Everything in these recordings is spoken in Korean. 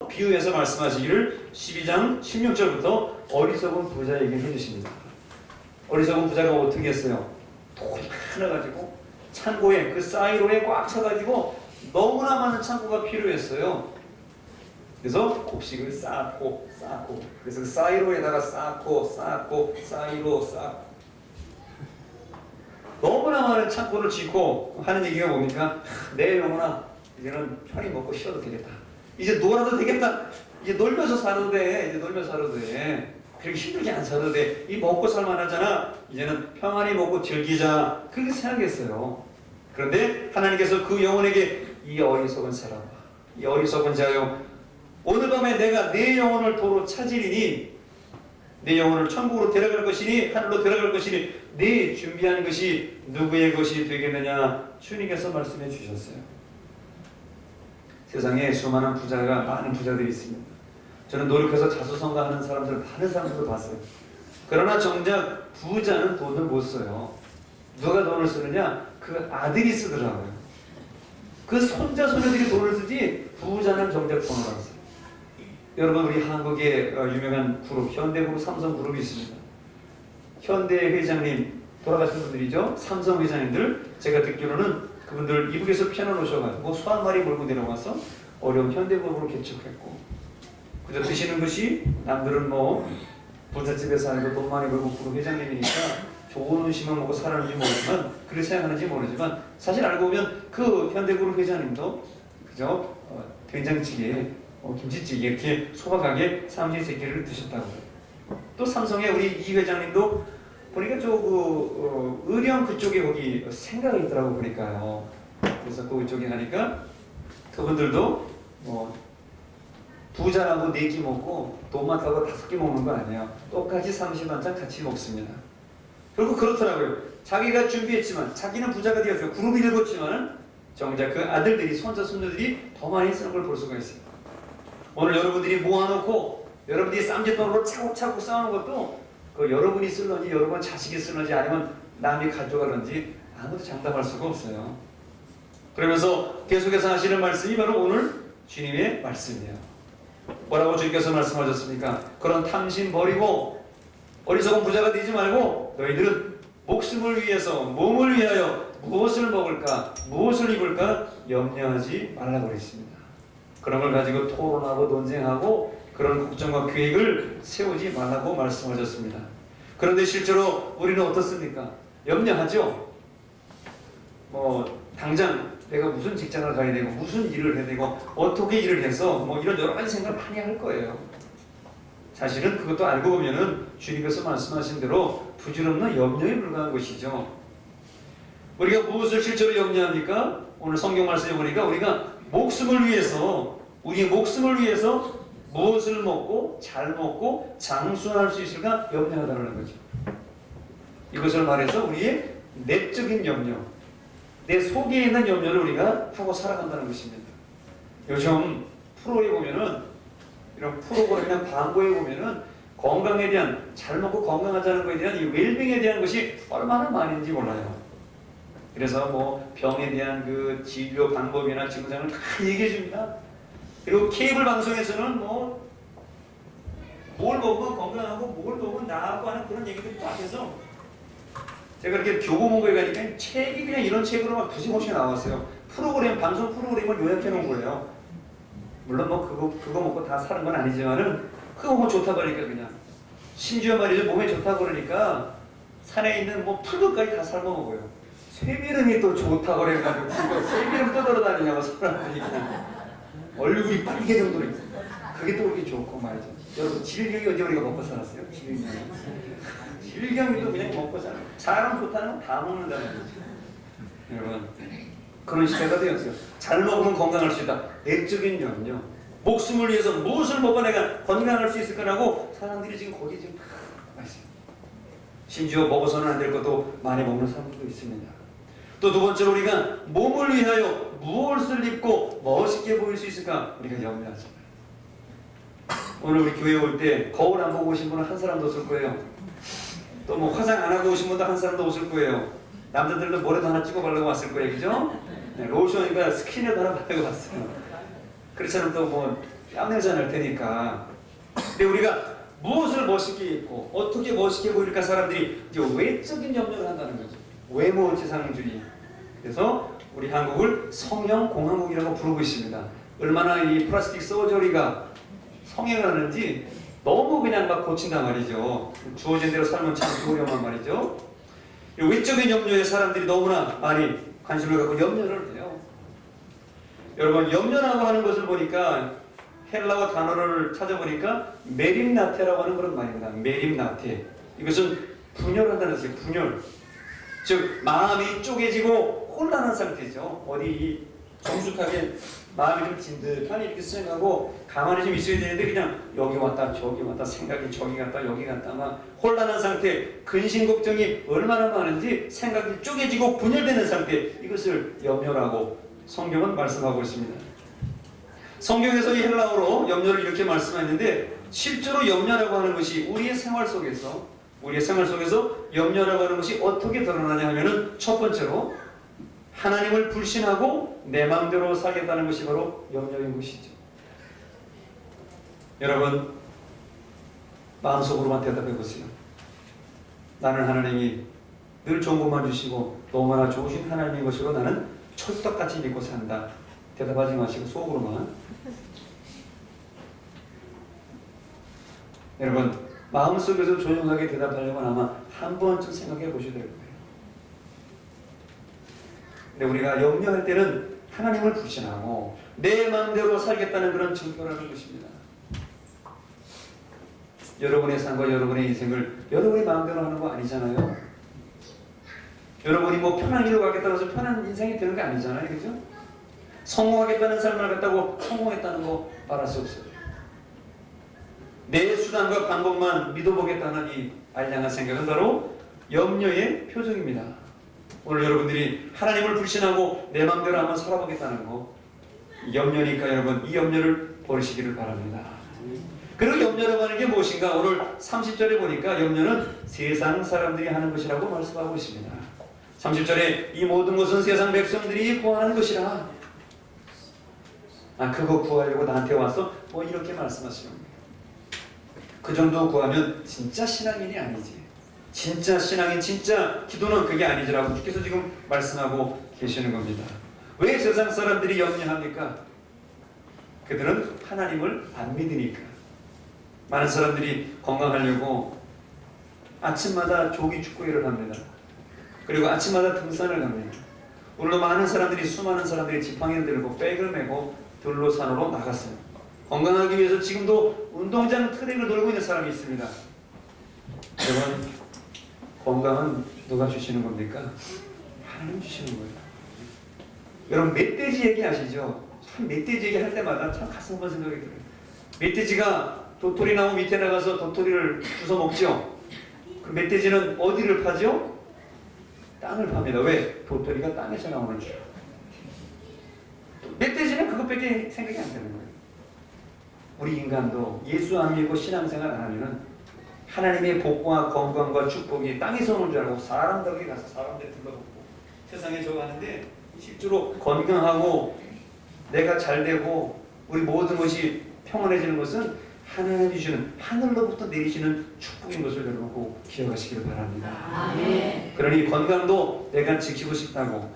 비유해서 말씀하시기를 12장 16절부터 어리석은 부자 얘기를 해주십니다. 어리석은 부자가 어떻게 했어요? 돈이 많아가지고 창고에 그 사이로에 꽉 차가지고 너무나 많은 창고가 필요했어요. 그래서 곡식을 쌓고 그래서 그 사이로에다가 쌓고 사이로 쌓고 너무나 많은 창고를 짓고 하는 얘기가 뭡니까? 내 영혼아 이제는 편히 먹고 쉬어도 되겠다. 이제 놀아도 되겠다. 이제 놀면서 살아도 돼. 이제 놀면서 살아도 돼. 그렇게 힘들게 안 살아도 돼. 이 먹고 살만하잖아. 이제는 평안히 먹고 즐기자. 그렇게 생각했어요. 그런데 하나님께서 그 영혼에게 이 어리석은 사람아, 이 어리석은 자여, 오늘 밤에 내가 내 영혼을 도로 찾으리니 내 영혼을 천국으로 데려갈 것이니 하늘로 데려갈 것이니 네 준비한 것이 누구의 것이 되겠느냐 주님께서 말씀해 주셨어요. 세상에 수많은 부자가 많은 부자들이 있습니다. 저는 노력해서 자수성가하는 사람들 많은 사람들을 봤어요. 그러나 정작 부자는 돈을 못 써요. 누가 돈을 쓰느냐? 그 아들이 쓰더라고요. 그 손자 손녀들이 돈을 쓰지 부자는 정작 돈을 안 써요. 여러분 우리 한국의 유명한 그룹 현대그룹 삼성그룹이 있습니다. 현대 회장님 돌아가신 분들이죠. 삼성 회장님들 제가 듣기로는 그분들 이북에서 피아노 놓으셔가지고 소 한 마리 몰고 내려와서 어려운 현대그룹을 개척했고 그저 드시는 것이 남들은 뭐 부잣집에 살고 돈 많이 벌고 그룹 회장님이니까 좋은 음식만 먹고 살았는지 모르지만 그렇게 생각하는지 모르지만 사실 알고 보면 그 현대그룹 회장님도 그저 된장찌개 김치찌개 이렇게 소박하게 삼시세끼를 드셨다고요. 또 삼성의 우리 이 회장님도 보니까 의령 그쪽에 거기 생가가 있더라고 보니까요. 그래서 그쪽에 가니까 그분들도 부자라고 4끼 먹고 돈 많다고 5끼 먹는 거 아니에요. 똑같이 30만 장 같이 먹습니다. 결국 그렇더라고요. 자기가 준비했지만 자기는 부자가 되었죠. 그룹이 읽었지만 정작 그 아들들이 손자 손녀들이 더 많이 쓰는 걸 볼 수가 있어요. 오늘 여러분들이 모아놓고 여러분들이 쌈짓돈으로 차곡차곡 쌓아놓은 것도 그 여러분이 쓸런지 여러분 자식이 쓸런지 아니면 남이 가져가는지 아무도 장담할 수가 없어요. 그러면서 계속해서 하시는 말씀이 바로 오늘 주님의 말씀이에요. 뭐라고 주님께서 말씀하셨습니까? 그런 탐심 버리고 어리석은 부자가 되지 말고 너희들은 목숨을 위해서 몸을 위하여 무엇을 먹을까 무엇을 입을까 염려하지 말라고 그랬습니다. 그런 걸 가지고 토론하고 논쟁하고 그런 걱정과 계획을 세우지 말라고 말씀하셨습니다. 그런데 실제로 우리는 어떻습니까? 염려하죠? 당장 내가 무슨 직장을 가야 되고 무슨 일을 해야 되고 어떻게 일을 해서 이런 여러 가지 생각을 많이 할 거예요. 사실은 그것도 알고 보면은 주님께서 말씀하신 대로 부질없는 염려에 불과한 것이죠. 우리가 무엇을 실제로 염려합니까? 오늘 성경 말씀에 보니까 우리가 목숨을 위해서 우리의 목숨을 위해서 무엇을 먹고 잘 먹고 장수할 수 있을까 염려하다는 거죠. 이것을 말해서 우리의 내적인 염려, 내 속에 있는 염려를 우리가 하고 살아간다는 것입니다. 요즘 프로에 보면은 이런 프로그램이나 광고에 보면은 건강에 대한 잘 먹고 건강하자는 것에 대한 이 웰빙에 대한 것이 얼마나 많은지 몰라요. 그래서 병에 대한 그 진료 방법이나 증상을 다 얘기해 줍니다. 그리고 케이블 방송에서는 뭘 먹으면 건강하고 뭘 먹으면 나하고 하는 그런 얘기들이 딱 해서 제가 이렇게 교보문고에 가니까 책이 그냥 이런 책으로 막 부심없이 나왔어요. 방송 프로그램을 요약해 놓은 거예요. 물론 그거 먹고 다 사는 건 아니지만은 그거 먹으면 좋다 그러니까 그냥 심지어 말이죠 몸에 좋다 그러니까 산에 있는 풀들까지 다 삶아 먹어요. 쇠기름이 또 좋다 그래가지고 쇠기름 떠돌아다니냐고 사람들이 얼굴이 빨개 정도로 있습니다. 그게 또 그렇게 좋고 말이죠. 여러분 질경이 언제 우리가 먹고 살았어요? 질경이도 그냥 먹고 살아요. 사람 좋다는 건 다 먹는다는 거죠. 여러분 그런 시대가 되었어요. 잘 먹으면 건강할 수 있다. 내적인 염려. 목숨을 위해서 무엇을 먹어 내가 건강할 수 있을까라고 사람들이 지금 거기 지금 다 있습니다. 심지어 먹어서는 안 될 것도 많이 먹는 사람들도 있습니다. 또 두 번째로 우리가 몸을 위하여 무엇을 입고 멋있게 보일 수 있을까 우리가 염려하잖아요. 오늘 우리 교회 올 때 거울 안 보고 오신 분은 한 사람도 없을 거예요. 또 화장 안 하고 오신 분도 한 사람도 없을 거예요. 남자들도 머리도 하나 찍어 바르고 왔을 거예요. 그죠? 네, 로션이니까 스킨에도 하나 바르고 왔어요. 그렇지 않으면 또 땀냄새 날 테니까. 근데 우리가 무엇을 멋있게 입고 어떻게 멋있게 보일까 사람들이 이제 외적인 염려를 한다는 거죠. 외모 지상주의. 그래서 우리 한국을 성형 공화국이라고 부르고 있습니다. 얼마나 이 플라스틱 서저리가 성형을 하는지 너무 그냥 막 고친단 말이죠. 주어진 대로 살면 참 좋으려만 말이죠. 외적인 염려에 사람들이 너무나 많이 관심을 갖고 염려를 해요. 여러분, 염려라고 하는 것을 보니까 헬라어 단어를 찾아보니까 메림나테라고 하는 그런 말입니다. 메림나테. 이것은 분열한다는 뜻이에요. 분열. 즉 마음이 쪼개지고 혼란한 상태죠. 어디 정숙하게 마음이 좀 진득하니 이렇게 생각하고 가만히 좀 있어야 되는데 그냥 여기 왔다 저기 왔다 생각이 저기 갔다 여기 갔다 막 혼란한 상태, 근심 걱정이 얼마나 많은지 생각이 쪼개지고 분열되는 상태, 이것을 염려라고 성경은 말씀하고 있습니다. 성경에서 이 헬라어로 염려를 이렇게 말씀했는데 실제로 염려라고 하는 것이 우리의 생활 속에서 염려라고 하는 것이 어떻게 드러나냐 하면은 첫 번째로 하나님을 불신하고 내 마음대로 살겠다는 것이 바로 염려인 것이죠. 여러분, 마음속으로만 대답해 보세요. 나는 하나님이 늘 좋은 것만 주시고 너무나 좋으신 하나님인 것으로 나는 철떡같이 믿고 산다. 대답하지 마시고 속으로만. 여러분, 마음속에서 조용하게 대답하려면 아마 한 번쯤 생각해 보셔야 될 거예요. 근데 우리가 염려할 때는 하나님을 불신하고 내 마음대로 살겠다는 그런 증거라는 것입니다. 여러분의 삶과 여러분의 인생을 여러분의 마음대로 하는 거 아니잖아요. 여러분이 뭐 편한 길로 가겠다고 해서 편한 인생이 되는 게 아니잖아요. 그죠? 성공하겠다는 삶을 갖다고 성공했다는 거 말할 수 없어요. 내 수단과 방법만 믿어보겠다는 이 알량한 생각은 바로 염려의 표정입니다. 오늘 여러분들이 하나님을 불신하고 내 마음대로 한번 살아보겠다는 거, 염려니까 여러분 이 염려를 버리시기를 바랍니다. 그리고 염려라고 하는 게 무엇인가? 오늘 30절에 보니까 염려는 세상 사람들이 하는 것이라고 말씀하고 있습니다. 30절에 이 모든 것은 세상 백성들이 구하는 것이라. 그거 구하려고 나한테 왔어? 뭐 이렇게 말씀하시는 그 정도 구하면 진짜 신앙인이 아니지. 진짜 신앙인, 진짜 기도는 그게 아니지라고 주께서 지금 말씀하고 계시는 겁니다. 왜 세상 사람들이 염려합니까? 그들은 하나님을 안 믿으니까. 많은 사람들이 건강하려고 아침마다 조기 축구회를 합니다. 그리고 아침마다 등산을 갑니다. 오늘도 많은 사람들이, 수많은 사람들이 지팡이를 들고 백을 메고 들로 산으로 나갔어요. 건강하기 위해서 지금도 운동장 트랙을 돌고 있는 사람이 있습니다. 여러분, 건강은 누가 주시는 겁니까? 하나님 주시는 거예요. 여러분, 멧돼지 얘기 아시죠? 참 멧돼지 얘기 할 때마다 참 가슴 아픈 생각이 들어요. 멧돼지가 도토리 나무 밑에 나가서 도토리를 주워 먹죠? 그 멧돼지는 어디를 파죠? 땅을 팝니다. 왜? 도토리가 땅에서 나오는 줄. 멧돼지는 그것밖에 생각이 안 되는 거예요. 우리 인간도 예수 안 믿고 신앙생활 안 하면은 하나님의 복과 건강과 축복이 땅에서 오는 줄 알고 사람들에게 가서 사람들 둘러보고 세상에 저거 하는데 실제로 건강하고 내가 잘 되고 우리 모든 것이 평온해지는 것은 하나님이 주시는, 하늘로부터 내리시는 축복인 것을 여러분 꼭 기억하시길 바랍니다. 아멘. 그러니 건강도 내가 지키고 싶다고,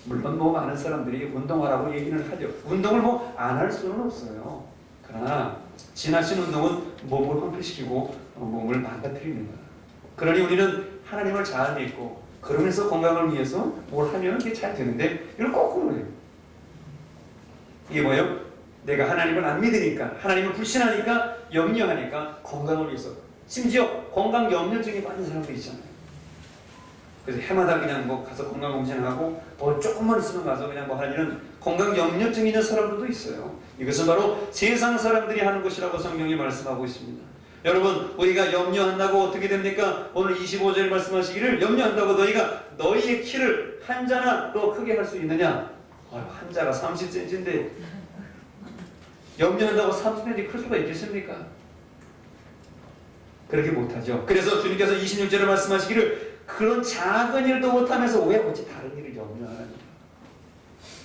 물론 뭐 많은 사람들이 운동하라고 얘기는 하죠. 운동을 뭐 안 할 수는 없어요. 그러나 지나친 운동은 몸을 황폐시키고 몸을 망가뜨립니다. 그러니 우리는 하나님을 잘 믿고 그러면서 건강을 위해서 뭘 하면 그게 잘 되는데 이걸 거꾸로 해요. 이게 뭐예요? 내가 하나님을 안 믿으니까, 하나님을 불신하니까, 염려하니까 건강을 위해서, 심지어 건강 염려증이 많은 사람들이 있잖아요. 그래서 해마다 그냥 뭐 가서 건강검진하고 뭐 조금만 있으면 가서 그냥 뭐 하려는 건강 염려증이 있는 사람들도 있어요. 이것은 바로 세상 사람들이 하는 것이라고 성경이 말씀하고 있습니다. 여러분, 우리가 염려한다고 어떻게 됩니까? 오늘 25절 말씀하시기를 염려한다고 너희가 너희의 키를 한 자나 더 크게 할 수 있느냐? 한 자가 30cm인데 염려한다고 30cm 클 수가 있겠습니까? 그렇게 못하죠. 그래서 주님께서 26절에 말씀하시기를 그런 작은 일도 못하면서 왜 어찌 다른 일을 염려하느냐?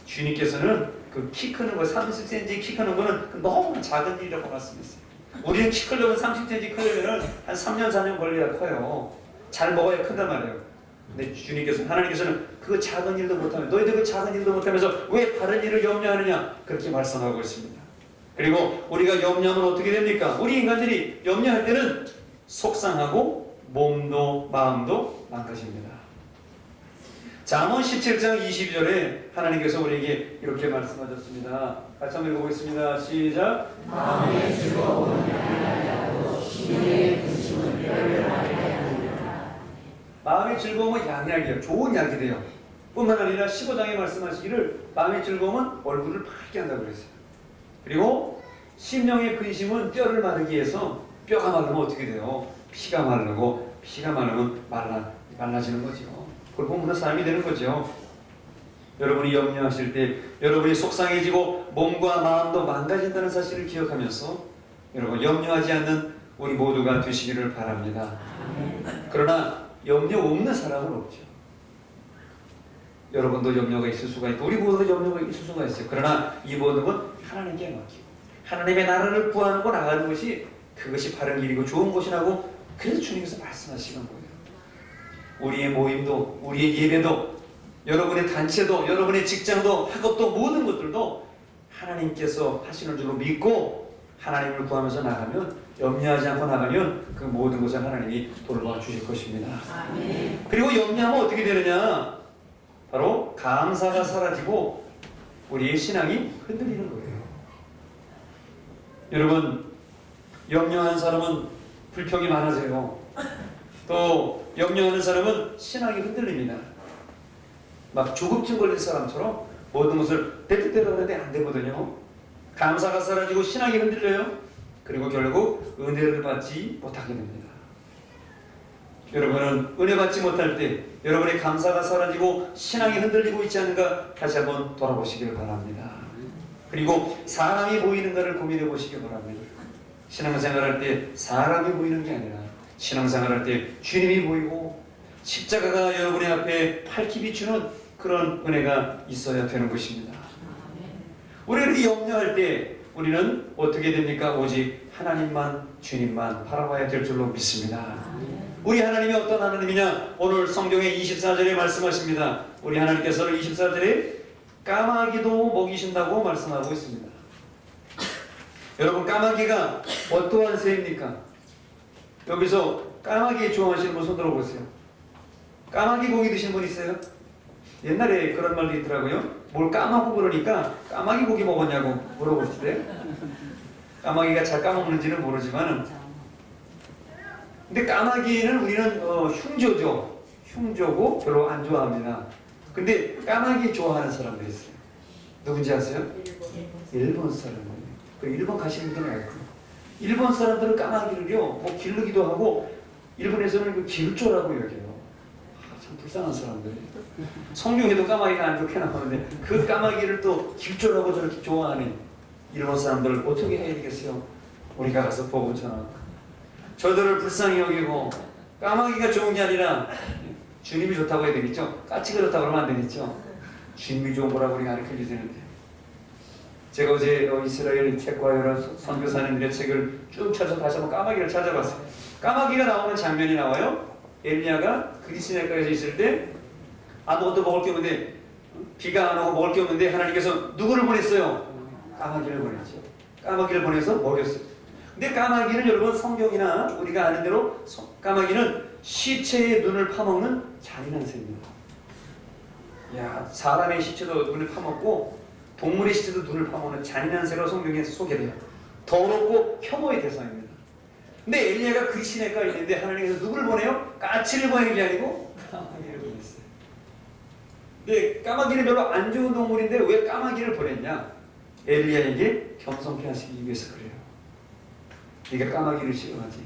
주님께서는 그 키 크는 거 30cm 키 크는 거는 너무 작은 일이라고 말씀했어요. 우리는 키 크려면 30cm 크려면 한 3년 4년 걸려야 커요. 잘 먹어야 큰단 말이에요. 근데 주님께서 하나님께서는 그 작은 일도 못하면 너희들 그 작은 일도 못하면서 왜 다른 일을 염려하느냐 그렇게 말씀하고 있습니다. 그리고 우리가 염려하면 어떻게 됩니까? 우리 인간들이 염려할 때는 속상하고 몸도 마음도 망가집니다. 잠언 17장 22절에 하나님께서 우리에게 이렇게 말씀하셨습니다. 같이 한번 읽어보겠습니다. 시작. 마음의 즐거움은 양약하고 심령의 근심은 뼈를 앓게 하느니라. 마음의 즐거움은 양약이에요. 좋은 약이 돼요. 뿐만 아니라 15장에 말씀하시기를 마음의 즐거움은 얼굴을 밝게 한다고 그랬어요. 그리고 심령의 근심은 뼈를 마르게 해서 뼈가 마르면 어떻게 돼요? 피가 마르고 피가 마르면 말라지는 거죠. 골고루 삶이 되는 거죠. 여러분이 염려하실 때 여러분이 속상해지고 몸과 마음도 망가진다는 사실을 기억하면서 여러분 염려하지 않는 우리 모두가 되시기를 바랍니다. 그러나 염려 없는 사람은 없죠. 여러분도 염려가 있을 수가 있고 우리 모두도 염려가 있을 수가 있어요. 그러나 이 모든 건 하나님께 맡기고 하나님의 나라를 구하고 나가는 것이 그것이 바른 길이고 좋은 것이라고 그래서 주님께서 말씀하시는 거예요. 우리의 모임도 우리의 예배도 여러분의 단체도 여러분의 직장도 학업도 모든 것들도 하나님께서 하시는 줄로 믿고 하나님을 구하면서 나가면 염려하지 않고 나가면 그 모든 것을 하나님이 돌봐 주실 것입니다. 아멘. 그리고 염려하면 어떻게 되느냐? 바로 감사가 사라지고 우리의 신앙이 흔들리는 거예요. 여러분 염려하는 사람은 불평이 많아져요. 또 염려하는 사람은 신앙이 흔들립니다. 막 조급증 걸린 사람처럼 모든 것을 때뜻대로 하는데 안 되거든요. 감사가 사라지고 신앙이 흔들려요. 그리고 결국 은혜를 받지 못하게 됩니다. 여러분은 은혜 받지 못할 때 여러분의 감사가 사라지고 신앙이 흔들리고 있지 않은가 다시 한번 돌아보시길 바랍니다. 그리고 사람이 보이는가를 고민해 보시기 바랍니다. 신앙생활할 때 사람이 보이는 게 아니라 신앙생활할 때 주님이 보이고 십자가가 여러분의 앞에 밝히 비추는 그런 은혜가 있어야 되는 것입니다. 우리가 염려할 때 우리는 어떻게 됩니까? 오직 하나님만 주님만 바라봐야 될 줄로 믿습니다. 우리 하나님이 어떤 하나님이냐? 오늘 성경의 24절에 말씀하십니다. 우리 하나님께서는 24절에 까마귀도 먹이신다고 말씀하고 있습니다. 여러분 까마귀가 어떠한 새입니까? 여기서 까마귀 좋아하시는 분 손 들어보세요. 까마귀 고기 드신 분 있어요? 옛날에 그런 말도 있더라고요. 뭘 까먹고 그러니까 까마귀 고기 먹었냐고 물어보시대요. 까마귀가 잘 까먹는지는 모르지만 근데 까마귀는 우리는 흉조죠. 흉조고 별로 안 좋아합니다. 근데 까마귀 좋아하는 사람들이 있어요. 누군지 아세요? 일본 사람이에요. 그 일본 가시는 분들은 알고 일본 사람들은 까마귀를요 뭐 기르기도 하고 일본에서는 그 길조라고 여겨요. 참 불쌍한 사람들. 성경에도 까마귀가 안 좋게 나오는데 그 까마귀를 또 길조라고 저렇게 좋아하는 일본 사람들을 어떻게 해야 되겠어요? 우리가 가서 복음 전하고 저들을 불쌍히 여기고 까마귀가 좋은 게 아니라 주님이 좋다고 해야 되겠죠? 까치가 좋다고 그러면 안 되겠죠? 주님이 좋은 거라고 우리가 가르쳐줘야 되는데 제가 어제 이스라엘 책과 여러 선교사님들의 책을 쭉 찾아서 다시 한번 까마귀를 찾아봤어요. 까마귀가 나오는 장면이 나와요. 엘리야가 그리스네가에서 있을 때 아무것도 먹을 게 없는데 비가 안 오고 먹을 게 없는데 하나님께서 누구를 보냈어요? 까마귀를 보냈죠. 까마귀를 보내서 먹였어요. 근데 까마귀는 여러분 성경이나 우리가 아는 대로 까마귀는 시체의 눈을 파먹는 잔인한 새입니다. 야, 사람의 시체도 눈을 파먹고 동물의 시체도 눈을 파먹는 잔인한 새로 성경에 소개돼요. 더럽고 혐오의 대상입니다. 근데 엘리야가 그 시내가 있는데 하나님께서 누구를 보내요? 까치를 보내는 게 아니고 까마귀를 보냈어요. 근데 까마귀는 별로 안 좋은 동물인데 왜 까마귀를 보냈냐? 엘리야에게 겸손케 하시기 위해서 그래요. 네가 까마귀를 싫어하지.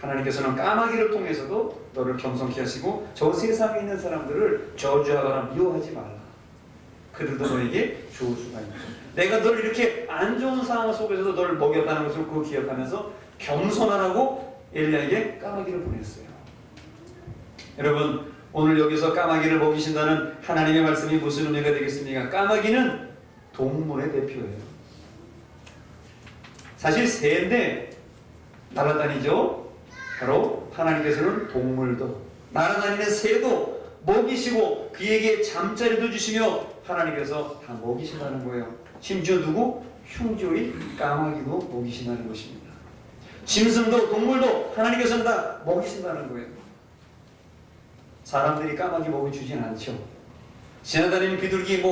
하나님께서는 까마귀를 통해서도 너를 겸손케 하시고 저 세상에 있는 사람들을 저주하거나 미워하지 말라. 그들도 너에게 좋을 수가 있다. 내가 널 이렇게 안 좋은 상황 속에서도 너를 먹였다는 것을 그거 기억하면서 겸손하라고 엘리야에게 까마귀를 보냈어요. 여러분 오늘 여기서 까마귀를 먹이신다는 하나님의 말씀이 무슨 의미가 되겠습니까? 까마귀는 동물의 대표예요. 사실 새인데 날아다니죠. 바로 하나님께서는 동물도 날아다니는 새도 먹이시고 그에게 잠자리도 주시며 하나님께서 다 먹이신다는 거예요. 심지어 누구? 흉조의 까마귀도 먹이신다는 것입니다. 짐승도 동물도 하나님께서는 다 먹이신다는 거예요. 사람들이 까마귀 먹여주진 않죠. 지나다니는 비둘기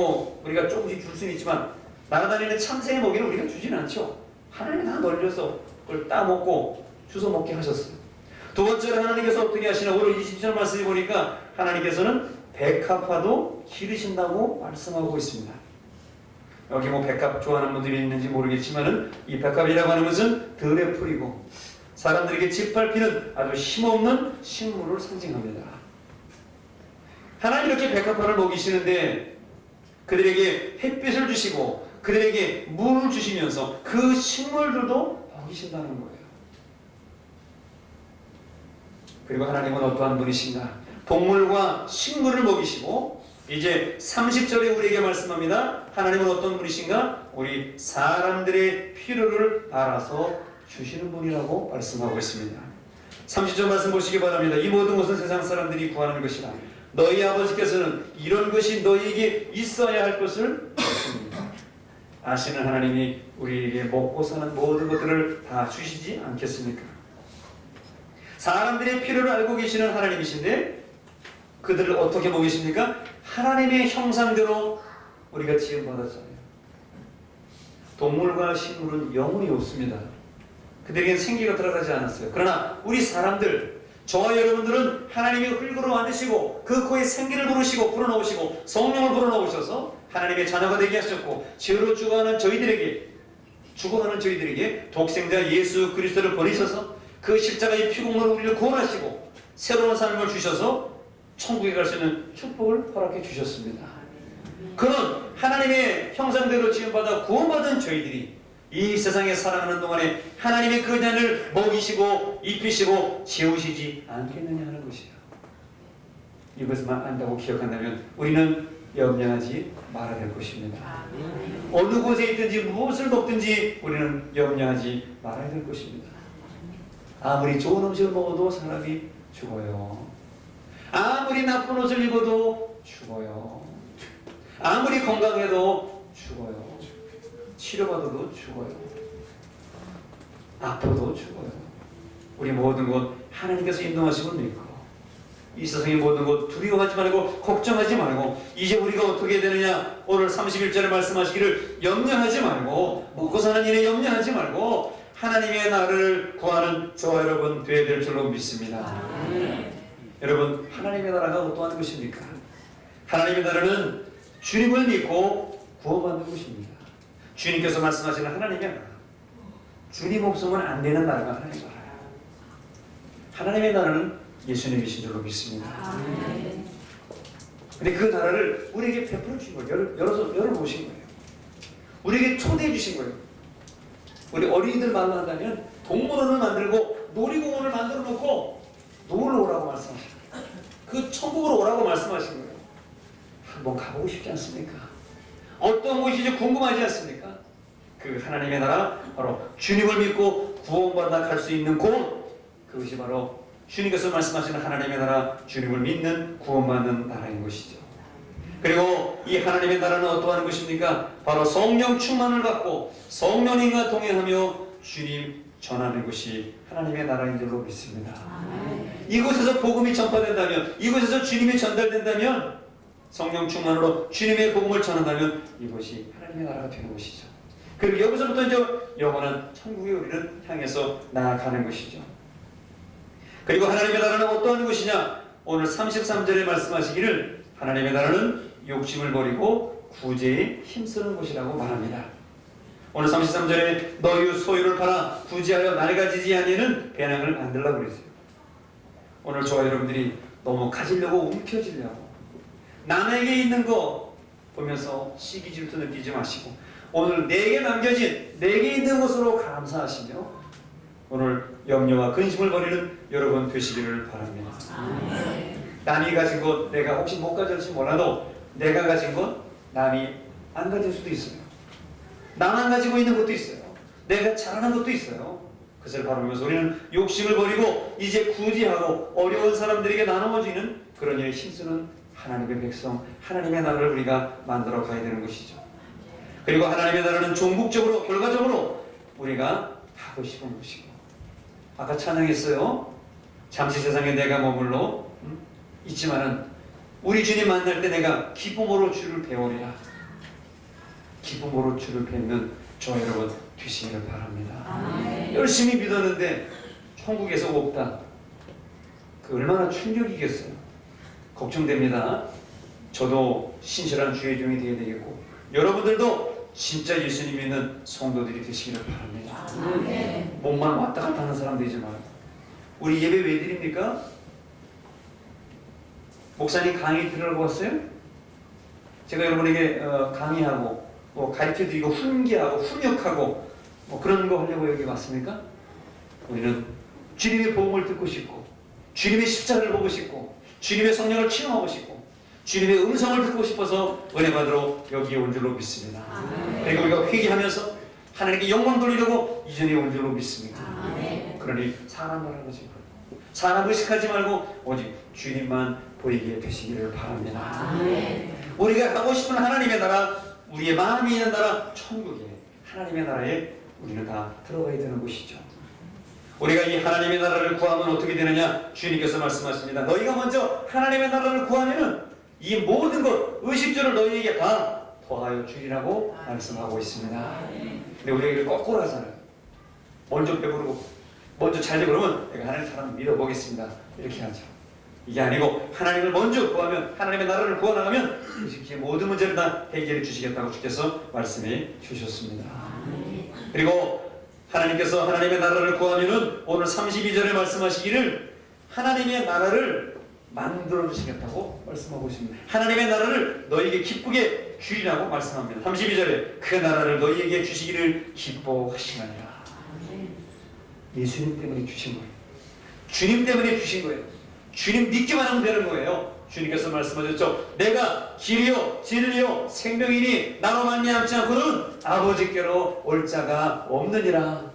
우리가 조금씩 줄 수는 있지만 날아다니는 참새의 먹이를 우리가 주진 않죠. 하나님이 다 널려서 그걸 따먹고 주워 먹게 하셨어요. 두 번째로 하나님께서 어떻게 하시나? 오늘 20절 말씀을 보니까 하나님께서는 백합화도 기르신다고 말씀하고 있습니다. 여기 백합 좋아하는 분들이 있는지 모르겠지만은 이 백합이라고 하는 것은 들의 풀이고 사람들에게 짓밟히는 아주 힘없는 식물을 상징합니다. 하나님 이렇게 백합화를 먹이시는데 그들에게 햇빛을 주시고 그들에게 물을 주시면서 그 식물들도 먹이신다는 거예요. 그리고 하나님은 어떠한 분이신가? 동물과 식물을 먹이시고 이제 30절에 우리에게 말씀합니다. 하나님은 어떤 분이신가? 우리 사람들의 필요를 알아서 주시는 분이라고 말씀하고 있습니다. 30절 말씀 보시기 바랍니다. 이 모든 것은 세상 사람들이 구하는 것이라 너희 아버지께서는 이런 것이 너희에게 있어야 할 것을 아십니다. 아시는 하나님이 우리에게 먹고 사는 모든 것들을 다 주시지 않겠습니까? 사람들의 필요를 알고 계시는 하나님이신데 그들을 어떻게 먹이십니까? 하나님의 형상대로 우리가 지음받았잖아요. 동물과 식물은 영혼이 없습니다. 그들에게는 생기가 들어가지 않았어요. 그러나 우리 사람들, 저와 여러분들은 하나님이 흙으로 만드시고 그 코에 생기를 불어넣으시고 성령을 불어넣으셔서 하나님의 자녀가 되게 하셨고 죄로 죽어가는 저희들에게 독생자 예수 그리스도를 보내셔서 그 십자가의 피공로로 우리를 구원하시고 새로운 삶을 주셔서 천국에 갈 수 있는 축복을 허락해 주셨습니다. 그런 하나님의 형상대로 지음받아 구원받은 저희들이 이 세상에 살아가는 동안에 하나님의 그 잔을 먹이시고 입히시고 채우시지 않겠느냐 하는 것이에요. 이것만 안다고 기억한다면 우리는 염려하지 말아야 될 것입니다. 어느 곳에 있든지 무엇을 먹든지 우리는 염려하지 말아야 될 것입니다. 아무리 좋은 음식을 먹어도 사람이 죽어요. 아무리 나쁜 옷을 입어도 죽어요. 아무리 건강해도 죽어요. 치료받아도 죽어요. 아파도 죽어요. 우리 모든 것 하나님께서 인도하심을 믿고 이 세상의 모든 것 두려워하지 말고 걱정하지 말고 이제 우리가 어떻게 되느냐 오늘 31절에 말씀하시기를 염려하지 말고 먹고 사는 일에 염려하지 말고 하나님의 나라를 구하는 저와 여러분 되어야 될 줄로 믿습니다. 여러분 하나님의 나라가 어떠한 것입니까? 하나님의 나라는 주님을 믿고 구원받는 것입니다. 주님께서 말씀하시는 하나님의 나라 주님 없으면 안 되는 나라가 하나님의 나라예요. 하나님의 나라는 예수님이신 줄로 믿습니다. 근데 그 나라를 우리에게 베풀어 주신 거예요. 열어보신 거예요. 우리에게 초대해 주신 거예요. 우리 어린이들 말로 한다면 동물원을 만들고 놀이공원을 만들어 놓고 놀러 오라고 말씀하신 거예요. 그 천국으로 오라고 말씀하신 거예요. 한번 가보고 싶지 않습니까? 어떤 곳인지 궁금하지 않습니까? 그 하나님의 나라 바로 주님을 믿고 구원받아 갈 수 있는 곳 그것이 바로 주님께서 말씀하시는 하나님의 나라 주님을 믿는 구원받는 나라인 것이죠. 그리고 이 하나님의 나라는 어떠한 것입니까? 바로 성령 충만을 받고 성령님과 동행하며 주님 전하는 것이 하나님의 나라인 줄로 믿습니다. 이곳에서 복음이 전파된다면 이곳에서 주님이 전달된다면 성령 충만으로 주님의 복음을 전한다면 이것이 하나님의 나라가 되는 것이죠. 그리고 여기서부터 이제 영원한 천국의 우리를 향해서 나아가는 것이죠. 그리고 하나님의 나라는 어떠한 것이냐? 오늘 33절에 말씀하시기를 하나님의 나라는 욕심을 버리고 구제에 힘쓰는 것이라고 말합니다. 오늘 33절에 너희 소유를 팔아 구제하여 낡아지지 아니하는 배낭을 만들라고 그랬어요. 오늘 저와 여러분들이 너무 가지려고 움켜쥐려고 남에게 있는 거 보면서 시기 질투 느끼지 마시고 오늘 내게 남겨진 내게 있는 것으로 감사하시며 오늘 염려와 근심을 버리는 여러분 되시기를 바랍니다. 남이 가진 것 내가 혹시 못 가질지 몰라도 내가 가진 것 남이 안 가질 수도 있어요. 나만 가지고 있는 것도 있어요. 내가 잘하는 것도 있어요. 그것을 바라보면서 우리는 욕심을 버리고 이제 구제하고 어려운 사람들에게 나누어지는 그런 일에 힘쓰는 하나님의 백성, 하나님의 나라를 우리가 만들어 가야 되는 것이죠. 그리고 하나님의 나라는 종국적으로 결과적으로 우리가 하고 싶은 것이고, 아까 찬양했어요. 잠시 세상에 내가 머물러 있지만은 우리 주님 만날 때 내가 기쁨으로 주를 배우리라. 기쁨으로 주를 뵙는 저와 여러분 되시기를 바랍니다. 아멘. 열심히 믿었는데 천국에서 없다. 그 얼마나 충격이겠어요. 걱정됩니다. 저도 신실한 주의 종이 되어야 되겠고, 여러분들도 진짜 예수님 믿는 성도들이 되시기를 바랍니다. 아멘. 몸만 왔다 갔다 하는 사람 되지 말고. 우리 예배 왜 드립니까? 목사님 강의 들으라고 왔어요? 제가 여러분에게 강의하고 가르쳐드리고 훈계하고 훈육하고 그런 거 하려고 여기 왔습니까? 우리는 주님의 복음을 듣고 싶고, 주님의 십자가를 보고 싶고, 주님의 성령을 체험하고 싶고, 주님의 음성을 듣고 싶어서 은혜 받으러 여기에 온 줄로 믿습니다. 그리고 우리가 회개하면서 하나님께 영광 돌리려고 이전에 온 줄로 믿습니다. 그러니 사람 바라보지 말고, 사람 의식하지 말고 오직 주님만 보이게 되시기를 바랍니다. 우리가 가고 싶은 하나님의 나라, 우리의 마음이 있는 나라, 천국에, 하나님의 나라에 우리는 다 들어가야 되는 곳이죠. 우리가 이 하나님의 나라를 구하면 어떻게 되느냐? 주님께서 말씀하십니다. 너희가 먼저 하나님의 나라를 구하면은 이 모든 것, 의식주를 너희에게 다 더하여 주리라고 말씀하고 있습니다. 근데 우리가 이걸 거꾸로 하잖아요. 먼저 배부르고 먼저 잘 되고 그러면 내가 하나님 사람 믿어보겠습니다. 이렇게 하죠. 이게 아니고 하나님을 먼저 구하면, 하나님의 나라를 구하나가면 의식주의 모든 문제를 다 해결해 주시겠다고 주께서 말씀해 주셨습니다. 그리고 하나님께서 하나님의 나라를 구하면은 오늘 32절에 말씀하시기를 하나님의 나라를 만들어 주시겠다고 말씀하고 있습니다. 하나님의 나라를 너희에게 기쁘게 주리라고 말씀합니다. 32절에 그 나라를 너희에게 주시기를 기뻐하시느니라. 예수님 때문에 주신 거예요. 주님 때문에 주신 거예요. 주님 믿기만 하면 되는 거예요. 주님께서 말씀하셨죠. 내가 길이요 진리요 생명이니 나로 말미암지 않고는 아버지께로 올 자가 없느니라.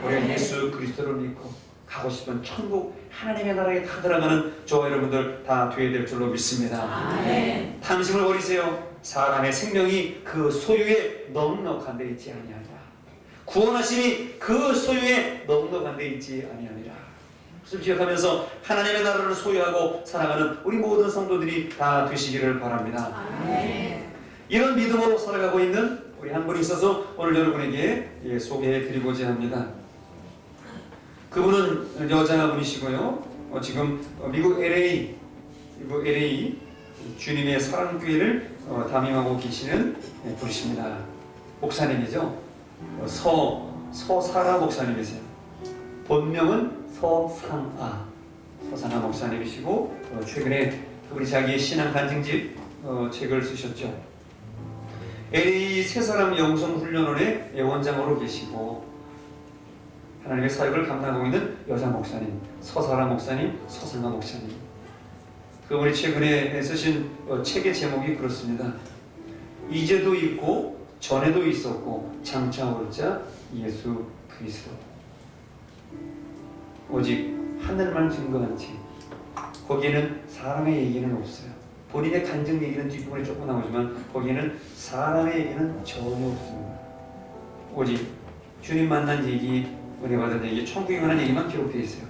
우리가 예수 그리스도를 믿고 가고 싶은 천국 하나님의 나라에 다 들어가는 저와 여러분들 다 되어야 될 줄로 믿습니다. 아멘. 탐심을 버리세요. 사람의 생명이 그 소유에 넉넉한 데 있지 아니하리라. 구원하심이 그 소유에 넉넉한 데 있지 아니하리라. 그것을 기억하면서 하나님의 나라를 소유하고 살아가는 우리 모든 성도들이 다 되시기를 바랍니다. 아멘. 이런 믿음으로 살아가고 있는 우리 한 분이 있어서 오늘 여러분에게 소개해 드리고자 합니다. 그분은 여자분이시고요. 지금 미국 LA 주님의 사랑교회를 담임하고 계시는 분이십니다. 목사님이죠. 서사라 목사님이세요. 본명은 서상아 목사님이시고 최근에 그분이 자기의 신앙 간증집 책을 쓰셨죠. LA 새사람 영성훈련원의 원장으로 계시고 하나님의 사역을 감당하고 있는 여자 목사님, 서사라 목사님, 서상아 목사님. 그분이 최근에 쓰신 책의 제목이 그렇습니다. 이제도 있고 전에도 있었고 장차 올 자 예수 그리스도. 오직 하늘만 증거한 책. 거기에는 사람의 얘기는 없어요. 본인의 간증 얘기는 뒷부분에 조금 나오지만 거기에는 사람의 얘기는 전혀 없습니다. 오직 주님 만난 얘기, 은혜 받은 얘기, 천국에 관한 얘기만 기록되어 있어요.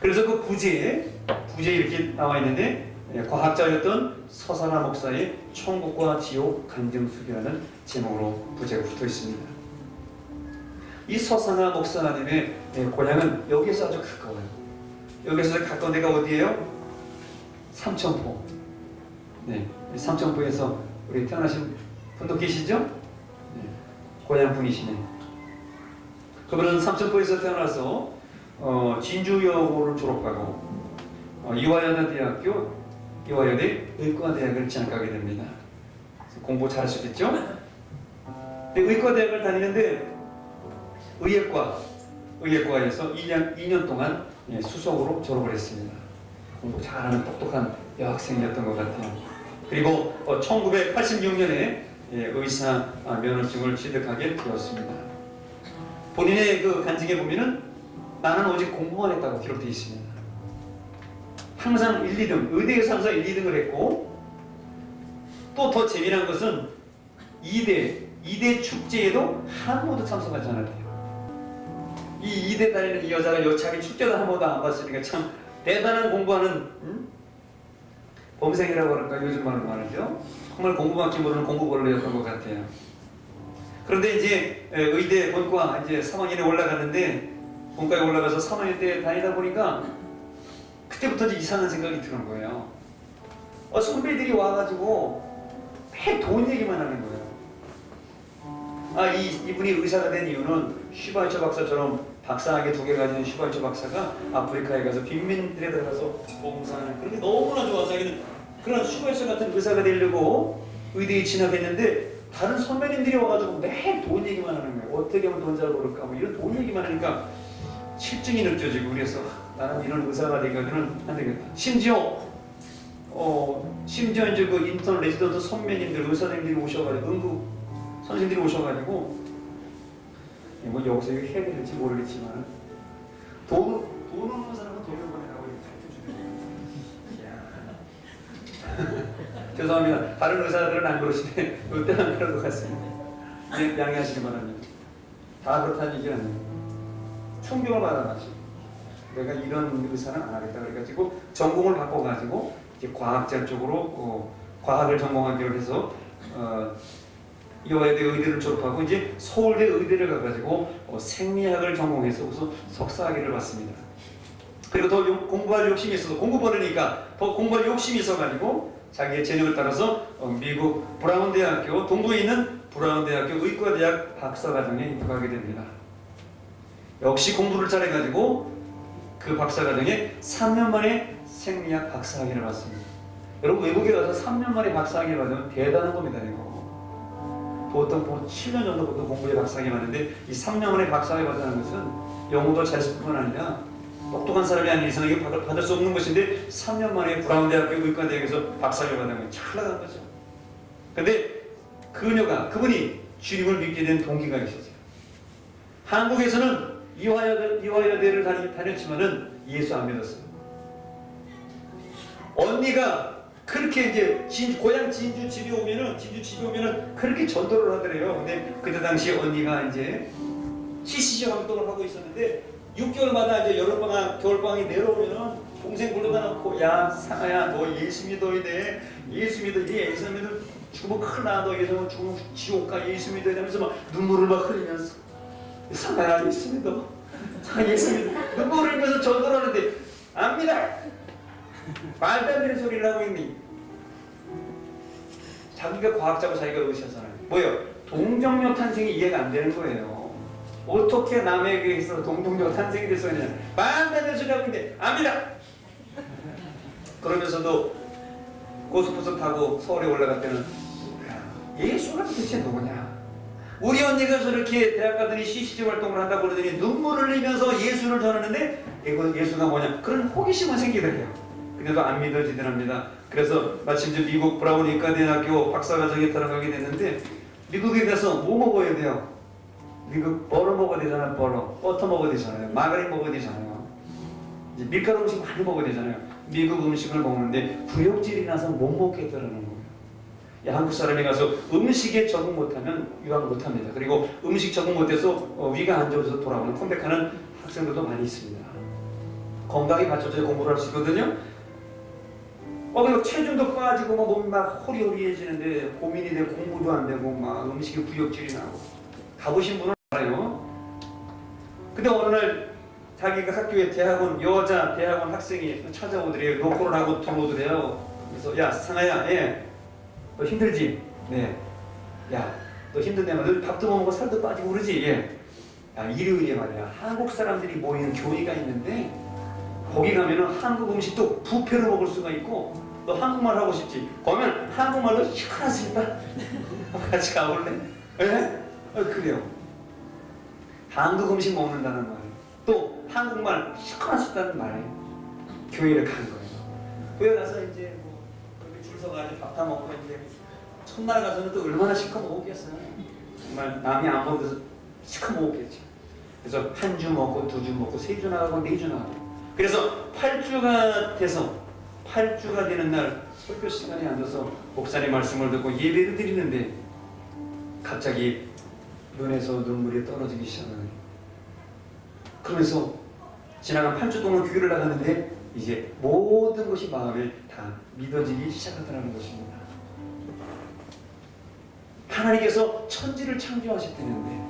그래서 그 부제에 이렇게 나와 있는데 과학자였던 서사나 목사의 천국과 지옥 간증수기라는 제목으로 부제가 붙어 있습니다. 이 서사나 목사님의 고향은 여기서 아주 가까워요. 여기서 가까운 데가 어디예요? 삼천포. 네, 삼천포에서 우리 태어나신 분도 계시죠? 네, 고향 분이시네. 그분은 삼천포에서 태어나서 진주여고를 졸업하고 이화여대 의과대학을 진학하게 됩니다. 공부 잘하셨겠죠? 근데 의과대학을 다니는데 의예과에서 2년 동안 수석으로 졸업을 했습니다. 공부 잘하는 똑똑한 여학생이었던 것 같아요. 그리고 1986년에 의사 면허증을 취득하게 되었습니다. 본인의 그 간증에 보면은 나는 오직 공부만 했다고 기록되어 있습니다. 항상 1, 2등, 의대에서 항상 1, 2등을 했고, 또 더 재미난 것은 2대 축제에도 한 번도 참석하지 않았대요. 이 2대 다니는 이 여자가 여차하게 축제도 한 번도 안 봤으니까 참 대단한 공부하는 범생이라고 할까, 요즘 말로 말하죠. 정말 공부밖에 모르는 공부벌레였던 것 같아요. 그런데 이제 의대 본과 이제 3학년에 올라갔는데, 본과에 올라가서 3학년 때 다니다 보니까 그때부터 이제 이상한 생각이 드는 거예요. 선배들이 와가지고 매 돈 얘기만 하는 거예요. 이분이 의사가 된 이유는 슈바이처 박사처럼 박사학위 2개 가진 슈바이처 박사가 아프리카에 가서 빈민들에 들어가서 봉사하는, 그렇게 너무나 좋아서 자기는 그런 슈바이처 같은 의사가 되려고 의대에 진학했는데, 다른 선배님들이 와가지고 매일 돈 얘기만 하는 거예요. 어떻게 하면 돈 잘 벌을까, 뭐 이런 돈 얘기만 하니까 실증이 느껴지고, 그래서 나는 이런 의사가 되기는 안 되겠다. 심지어 이제 그 인턴 레지던트 선배님들, 의사님들이 오셔가지고, 응급 선생님들이 오셔가지고, 뭐 여기서 이거 해야 될지 모르겠지만 돈 없는 사람은 돈을 보내라고 이렇게 가르쳐주는 거예요. 죄송합니다. 다른 의사들은 안 그러시네. 이때는 그런 것 같습니다. 양해하시기 바랍니다. 다 그렇다는 얘기는 아니에요. 충격을 받아가지고 내가 이런 의사는 안 하겠다 그래가지고 전공을 바꿔가지고 이제 과학자 쪽으로 과학을 전공하기로 해서 이화여대 의대를 졸업하고 이제 서울대 의대를 가가지고 생리학을 전공해서 우선 석사학위를 받습니다. 그리고 더 공부할 욕심이 있어서, 공부 벌으니까 더 공부할 욕심이 있어가지고 자기의 재능을 따라서 미국 브라운 대학교, 동부에 있는 브라운 대학교 의과대학 박사과정에 입학하게 됩니다. 역시 공부를 잘해가지고 그 박사과정에 3년 만에 생리학 박사학위를 받습니다. 여러분, 외국에 가서 3년 만에 박사학위를 받으면 대단한 겁니다. 이거 보통 7년 정도부터 공부에 박사학위 받는데, 이 3년 만에 박사학위 받는 것은 영어도 잘 쓸 뿐만 아니라 똑똑한 사람이 아닌 이상 이게 받을 수 없는 것인데, 3년 만에 브라운 대학교 의과대학에서 박사학위 받는 건 잘 나간 거죠. 근데 그분이 주님을 믿게 된 동기가 있었어요. 한국에서는 이화여대를 다녔지만은 예수 안 믿었어요. 언니가 그렇게 이제 고향 진주 집에 오면은 그렇게 전도를 하더래요. 근데 그때 당시 언니가 이제 CCC 활동을 하고 있었는데, 6개월마다 이제 여름방학, 겨울방학이 내려오면은 동생 불러다 놓고, 야 상아야, 너 예수 믿어야 돼. 예수 믿어. 예수 믿어. 죽으면 큰일 나. 너 예수 죽으면 지옥 가. 예수 믿어야 돼. 하면서 막 눈물을 막 흘리면서, 상아야 예수 믿어. 상아 예수 믿어. 눈물을 흘리면서 전도를 하는데 안 믿어. 말도 안 되는 소리를 하고 있니? 자기가 과학자고 자기가 의사잖아요. 뭐예요? 동정녀 탄생이 이해가 안 되는 거예요. 어떻게 남에게 있어 동정녀 탄생이 됐어 그냥 말도 안 되는 소리 하고 있는데 압니다. 그러면서도 고속버스 타고 서울에 올라갈 때는 예수가 도대체 누구냐? 우리 언니가 저렇게 대학 가더니 CCG 활동을 한다고 그러더니 눈물을 흘리면서 예수를 전하는데, 이거 예수가 뭐냐? 그런 호기심은 생기더래요. 그래도 안 믿어지더랍니다. 그래서 마침 이제 미국 브라운 의과대학교 박사과정에 들어가게 됐는데, 미국에 가서 뭐 먹어야 돼요? 미국 버터 먹어야 되잖아요. 버터 먹어야 되잖아요. 마가린 먹어야 되잖아요. 이제 밀가루 음식 많이 먹어야 되잖아요. 미국 음식을 먹는데 구역질이 나서 못 먹겠다라는 거예요. 한국 사람이 가서 음식에 적응 못하면 유학 못합니다. 그리고 음식 적응 못해서 위가 안 좋아서 돌아오는 컴백하는 학생들도 많이 있습니다. 건강에 받쳐줘야 공부를 할 수 있거든요. 그리고 체중도 빠지고 몸이 막 호리호리해지는데 고민이 되고 공부도 안 되고 막 음식에 구역질이 나고. 가보신 분은 알아요. 근데 어느 날 자기가 학교에 여자 대학원 학생이 찾아오더래요. 노크를 하고 들어오더래요. 그래서 야 상아야, 너 힘들지? 네. 야, 너 힘든데 늘 밥도 못 먹고 살도 빠지고 그러지? 야, 일요일에 말이야. 한국 사람들이 모이는 교회가 있는데 거기 가면은 한국 음식도 뷔페로 먹을 수가 있고, 너 한국말 하고 싶지? 거면 한국말로 시원하시다. 같이 가볼래? 예? 그래요. 한국 음식 먹는다는 말, 또 한국말 시원하시다는 말에 교회를 간 거예요. 교회 가서 이제 줄 서가지고 밥 다 먹고 이제 첫날 가서는 또 얼마나 시커먹었겠어요. 정말 남이 안 먹어서 시커먹었겠죠. 그래서 한 주 먹고, 두 주 먹고, 세 주 나가고, 네 주 나가고. 그래서 8주가 돼서 8주가 되는 날 설교 시간에 앉아서 목사님 말씀을 듣고 예배를 드리는데 갑자기 눈에서 눈물이 떨어지기 시작하는. 그러면서 지나간 8주 동안 교회를 나가는데 이제 모든 것이 마음에 다 믿어지기 시작하더라는 것입니다. 하나님께서 천지를 창조하셨다는데,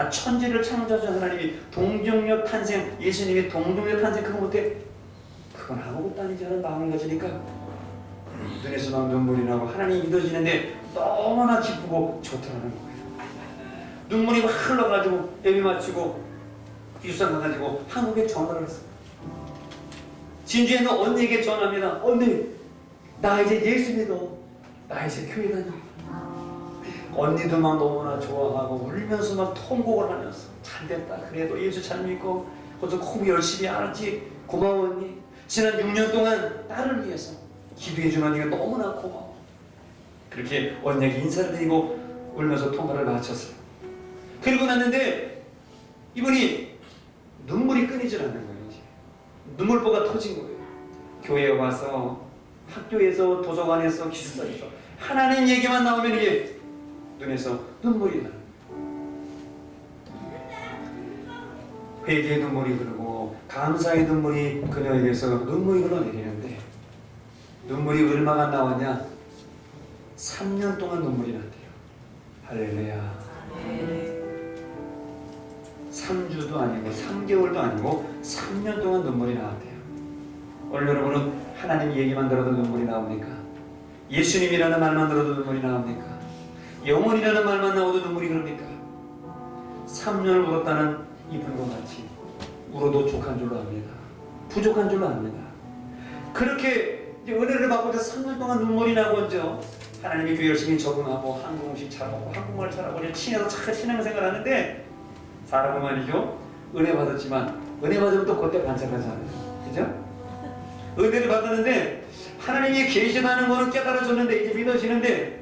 천지를 창조하신 하나님이 동정녀 탄생, 예수님이 동정녀 탄생 그거 못해? 그건 아무것도 아니지 않은 마음을 가지니까 눈에서 막 눈물이 나고 하나님이 믿어지는데 너무나 기쁘고 좋더라는 거예요. 눈물이 막 흘러가지고 예배 마치고 유산 가가지고 한국에 전화를 했어요. 진주에는 언니에게 전화합니다. 언니, 나 이제 예수 믿어. 나 이제 교회 다녀. 언니도 막 너무나 좋아하고 울면서 막 통곡을 하면서 잘됐다. 그래도 예수 잘 믿고 그래서 공부 열심히 하지. 고마워 언니. 지난 6년 동안 나를 위해서 기도해준 언니가 너무나 고마워. 그렇게 언니에게 인사를 드리고 울면서 통화를 마쳤어요. 그리고 났는데 이분이 눈물이 끊이질 않는 거예요. 이제 눈물보가 터진 거예요. 교회에 와서 학교에서 도서관에서 기숙사에서 하나님 얘기만 나오면 이게 눈에서 눈물이 나요. 회개의 눈물이 흐르고 감사의 눈물이 그녀에게서 눈물이 흘러내리는데 눈물이 얼마가 나왔냐? 3년 동안 눈물이 났대요. 할렐루야. 3주도 아니고 3개월도 아니고 3년 동안 눈물이 나왔대요. 오늘 여러분은 하나님 얘기만 들어도 눈물이 나옵니까? 예수님이라는 말만 들어도 눈물이 나옵니까? 영원이라는 말만 나오도 눈물이 흐릅니까? 3년을 울었다는 이분과 같이 울어도 족한 줄로 압니다. 부족한 줄로 압니다. 그렇게 이제 은혜를 받고 3년 동안 눈물이 나고 있죠. 하나님의 교회 열심히 적응하고 한국 음식 잘하고 한국말 잘하고 그냥 친해서 착한 신앙생활 하는데 사람은 말이죠. 은혜 받았지만 은혜 받으면 또 그때 반짝하잖아요. 그죠? 은혜를 받았는데 하나님이 계시다는 거는 깨달아졌는데 이제 믿어지는데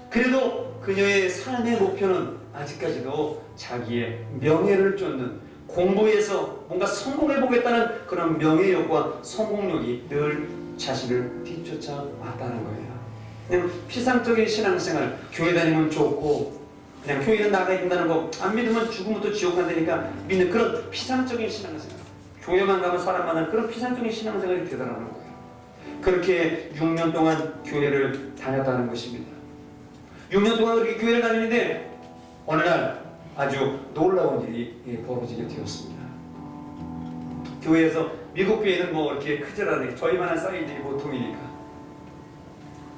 그래도 그녀의 삶의 목표는 아직까지도 자기의 명예를 쫓는 공부해서 뭔가 성공해보겠다는 그런 명예욕과 성공욕이 늘 자신을 뒤쫓아왔다는 거예요. 그냥 피상적인 신앙생활, 교회 다니면 좋고 그냥 교회는 나가야 된다는 거, 안 믿으면 죽으면 지옥 간다니까 믿는 그런 피상적인 신앙생활, 교회만 가면 사람 만나는 그런 피상적인 신앙생활이 되더라는 거예요. 그렇게 6년 동안 교회를 다녔다는 것입니다. 6년 동안 그렇게 교회를 다니는데 어느 날 아주 놀라운 일이 벌어지게 되었습니다. 교회에서 미국 교회는 뭐 이렇게 크질 않아요. 저희만한 사이즈이 보통이니까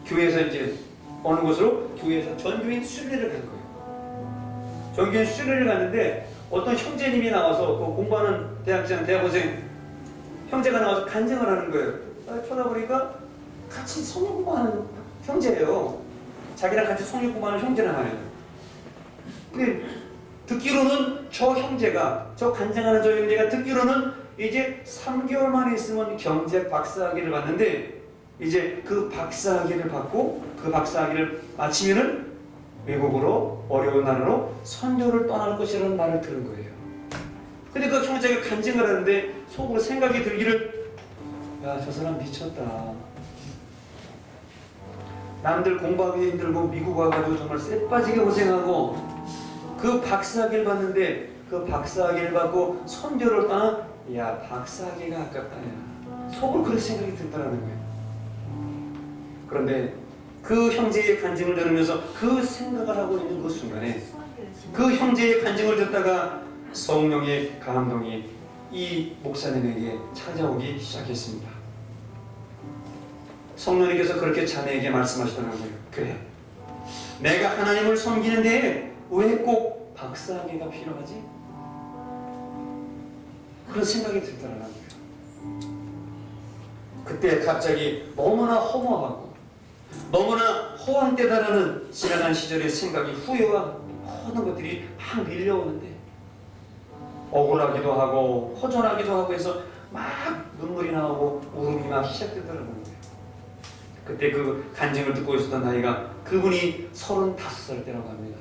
교회에서 이제 어느 곳으로 교회에서 전교인 순례를 간 거예요. 전교인 순례를 갔는데 어떤 형제님이 나와서 공부하는 대학생, 대학원생 형제가 나와서 간증을 하는 거예요. 쳐다보니까 같이 성경 공부하는 형제예요. 자기랑 같이 성경 공부하는 형제란 말이에요. 근데 듣기로는 저 형제가, 저 간증하는 저 형제가 듣기로는 이제 3개월 만에 있으면 경제 박사학위를 받는데 이제 그 박사학위를 받고 그 박사학위를 마치면은 외국으로 어려운 나라로 선교를 떠날 것이라는 말을 들은 거예요. 근데 그 형제가 간증을 하는데 속으로 생각이 들기를 야, 저 사람 미쳤다. 남들 공부하기 힘들고 미국 와가지고 정말 쎄빠지게 고생하고 그 박사학위를 받는데 그 박사학위를 받고 선교를 떠나 야, 박사학위가 아깝다. 야. 속으로 그런 생각이 들더라는 거예요. 그런데 그 형제의 간증을 들으면서 그 생각을 하고 있는 그 순간에 그 형제의 간증을 듣다가 성령의 감동이 이 목사님에게 찾아오기 시작했습니다. 성령님께서 그렇게 자매에게 말씀하시더라는 거예요. 그래, 내가 하나님을 섬기는데 왜 꼭 박사학위가 필요하지? 그런 생각이 들더라는 거예요. 그때 갑자기 너무나 허무하고 너무나 허황되다라는 지나간 시절의 생각이 후회와 모든 것들이 막 밀려오는데 억울하기도 하고 허전하기도 하고 해서 막 눈물이 나오고 울음이 막 시작되더라고요. 그때 그 간증을 듣고 있었던 나이가 그분이 35살 때라고 합니다.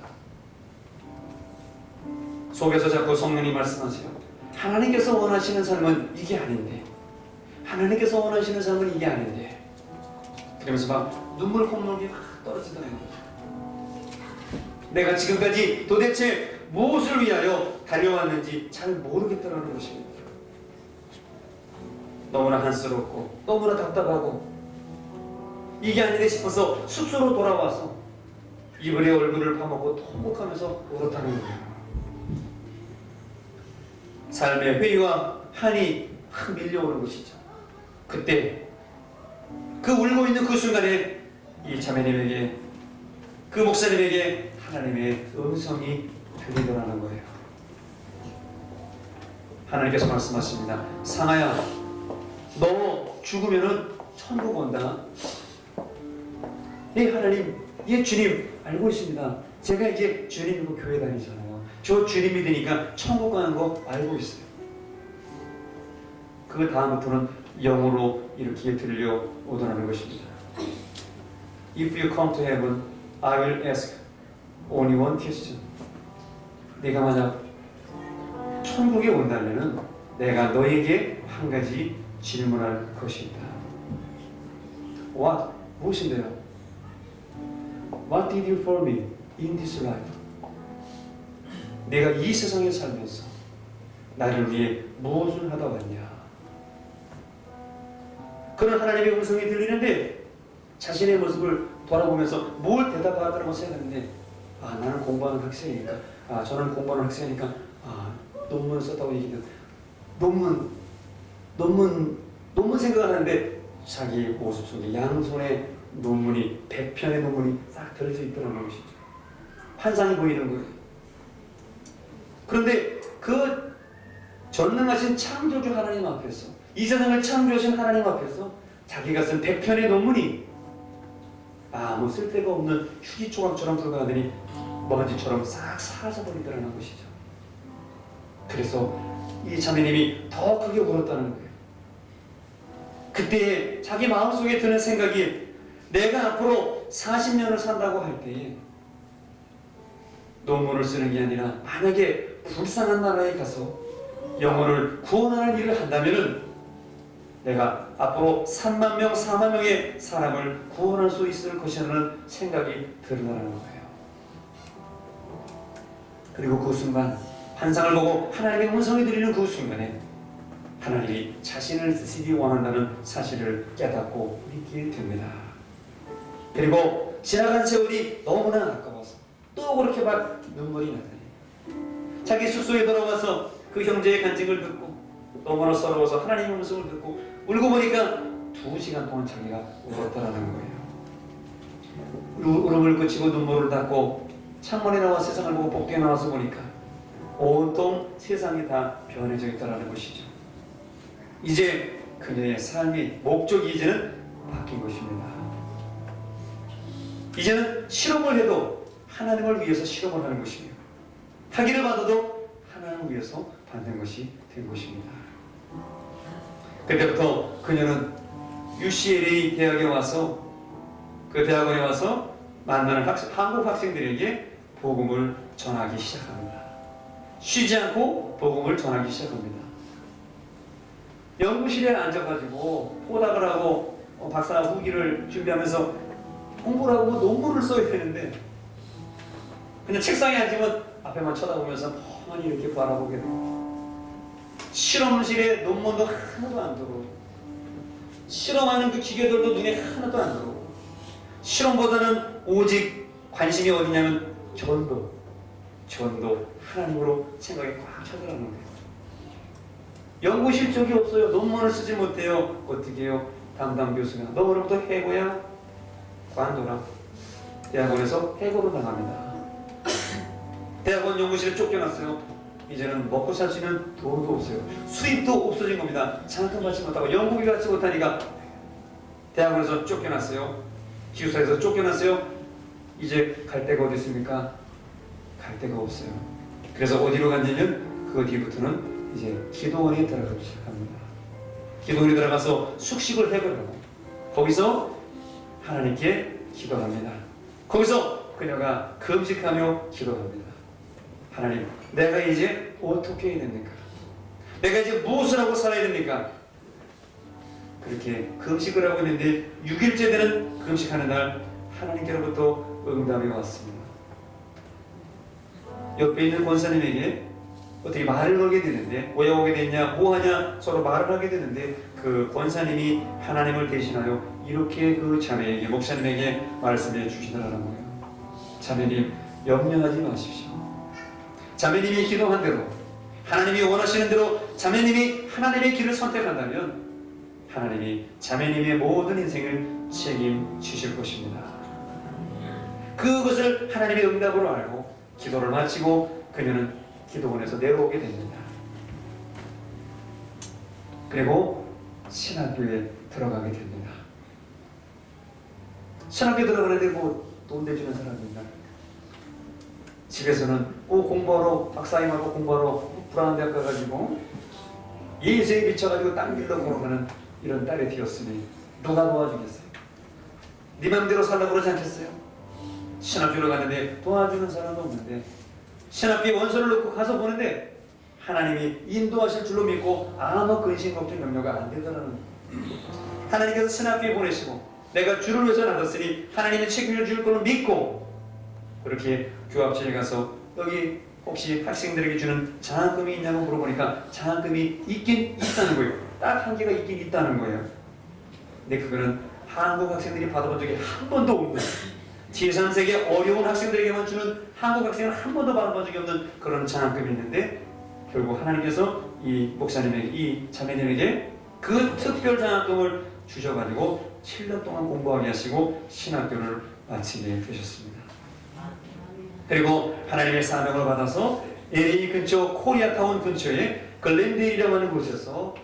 속에서 자꾸 성령이 말씀하세요. 하나님께서 원하시는 삶은 이게 아닌데, 하나님께서 원하시는 삶은 이게 아닌데, 그러면서 막 눈물 콧물이 막 떨어지더라는 거죠. 내가 지금까지 도대체 무엇을 위하여 달려왔는지 잘 모르겠다는 것입니다. 너무나 한스럽고 너무나 답답하고 이게 아닌데 싶어서 숙소로 돌아와서 이불에 얼굴을 파먹고 통곡하면서 울었다는 거예요. 삶의 회의와 한이 확 밀려오는 것이죠. 그때 그 울고 있는 그 순간에 이 자매님에게, 그 목사님에게 하나님의 음성이 들리더라는 거예요. 하나님께서 말씀하십니다. 상아야, 너 죽으면은 천국 온다. 예, 하나님, 예, 주님, 알고 있습니다. 제가 이제 주님 믿고 교회 다니잖아요. 저 주님 믿으니까 천국 가는 거 알고 있어요. 그 다음부터는 영으로 이렇게 들려오더라는 것입니다. If you come to heaven, I will ask only one question. 네가 만약 천국에 온다면은 내가 너에게 한 가지 질문할 것이다. What? 무엇인데요? What did you for me in this life? 내가 이 세상에 살면서 나를 위해 무엇을 하다 왔냐? 그런 하나님의 음성이 들리는데 자신의 모습을 돌아보면서 뭘 대답하더라고 생각했는데, 나는 공부하는 학생이니까, 저는 공부하는 학생이니까, 논문을 썼다고 얘기해도 논문 생각을 하는데 자기 모습 속에 양손에 논문이 100편의 논문이 싹 들어져 있더라는 것이죠. 환상이 보이는 거예요. 그런데 그 전능하신 창조주 하나님 앞에서, 이 세상을 창조하신 하나님 앞에서 자기가 쓴 100편의 논문이 아무 쓸데가 없는 휴지 조각처럼 불과하더니 먼지처럼 싹 사라져버리더라는 것이죠. 그래서 이 자매님이 더 크게 울었다는 거예요. 그때 자기 마음속에 드는 생각이, 내가 앞으로 40년을 산다고 할 때에 논문을 쓰는 게 아니라 만약에 불쌍한 나라에 가서 영혼을 구원하는 일을 한다면은 내가 앞으로 3만 명, 4만 명의 사람을 구원할 수 있을 것이라는 생각이 들더라는 거예요. 그리고 그 순간 환상을 보고 하나님의 음성이 들리는 그 순간에 하나님이 자신을 쓰시기 원한다는 사실을 깨닫고 믿게 됩니다. 그리고 지나간 세월이 너무나 아까워서 또 그렇게 막 눈물이 나더니 자기 숙소에 돌아와서 그 형제의 간증을 듣고 너무나 서러워서 하나님의 음성을 듣고 울고 보니까 2시간 동안 자기가 울었다라는 거예요. 울음을 그치고 눈물을 닦고 창문에 나와 세상을 보고 복도에 나와서 보니까 온통 세상이 다 변해져 있다는 것이죠. 이제 그녀의 삶의 목적이 이제는 바뀐 것입니다. 이제는 실험을 해도 하나님을 위해서 실험을 하는 것이며, 학위를 받아도 하나님을 위해서 받는 것이 된 것입니다. 그때부터 그녀는 UCLA 대학에 와서, 그 대학원에 와서 만나는 한국 학생들에게 복음을 전하기 시작합니다. 쉬지 않고 복음을 전하기 시작합니다. 연구실에 앉아가지고 포닥을 하고 박사 후기를 준비하면서 공부를 하고 논문을 써야 되는데, 그냥 책상에 앉으면 앞에만 쳐다보면서 멍하니 이렇게 바라보게 돼요. 실험실에 논문도 하나도 안 들어오고, 실험하는 그 기계들도 눈에 하나도 안 들어오고, 실험보다는 오직 관심이 어디냐면 전도 하나님으로 생각이 꽉 차더라는 거예요. 연구실 쪽이 없어요. 논문을 쓰지 못해요. 어떻게 해요? 담당 교수가 너 오늘부터 해고야? 관둬라. 대학원에서 해고로 당합니다. 대학원 연구실에 쫓겨났어요. 이제는 먹고 살 수 있는 돈도 없어요. 수입도 없어진 겁니다. 장학금 받지 못하고 연구비 받지 못하니까 대학원에서 쫓겨났어요. 기숙사에서 쫓겨났어요. 이제 갈 데가 어디 있습니까? 갈 데가 없어요. 그래서 어디로 간다면 그 뒤부터는 이제 기도원에 들어가기 시작합니다. 기도원에 들어가서 숙식을 해보려고, 거기서 하나님께 기도합니다. 거기서 그녀가 금식하며 기도합니다. 하나님, 내가 이제 어떻게 해야 됩니까? 내가 이제 무엇을 하고 살아야 됩니까? 그렇게 금식을 하고 있는데 6일째 되는 금식하는 날 하나님께로부터 응답이 왔습니다. 옆에 있는 권사님에게 어떻게 말을 걸게 되는데, 왜 오게 됐냐, 뭐하냐 서로 말을 하게 되는데, 그 권사님이 하나님을 대신하여 이렇게 그 자매에게, 목사님에게 말씀해 주시더라는 거예요. 자매님, 염려하지 마십시오. 자매님이 기도한 대로, 하나님이 원하시는 대로 자매님이 하나님의 길을 선택한다면 하나님이 자매님의 모든 인생을 책임지실 것입니다. 그것을 하나님의 응답으로 알고 기도를 마치고 그녀는 기도원에서 내려오게 됩니다. 그리고 신학교에 들어가게 됩니다. 신학교에 들어가는데 뭐 돈 내주는 사람입니다. 집에서는 공부하러, 박사님하고 공부하러 불안한 데 가가지고 예수에 미쳐가지고 딴 길로 걸어가는 이런 딸이 되었으니 누가 도와주겠어요? 네 맘대로 살라고 그러지 않겠어요? 신학교로 가는데 도와주는 사람도 없는데, 신학교에 원서를 넣고 가서 보는데 하나님이 인도하실 줄로 믿고 아무 근심 걱정 염려가 안 되더라는 거예요. 하나님께서 신학교에 보내시고 내가 주를 위해서 나섰으니 하나님의 책임을 줄 걸로 믿고 그렇게 교합실에 가서 여기 혹시 학생들에게 주는 장학금이 있냐고 물어보니까 장학금이 있긴 있다는 거예요. 딱 한 개가 있긴 있다는 거예요. 근데 그거는 한국 학생들이 받아본 적이 한 번도 없는, 제3세계 어려운 학생들에게만 주는, 한국 학생은 한 번도 받아본 적이 없는 그런 장학금이 있는데, 결국 하나님께서 이 목사님에게, 이 자매님에게 그 특별 장학금을 주셔가지고 7년 동안 공부하게 하시고 신학교를 마치게 되셨습니다. 그리고 하나님의 사명을 받아서 LA 근처 코리아타운 근처에 글렌데일이라고 하는 곳에서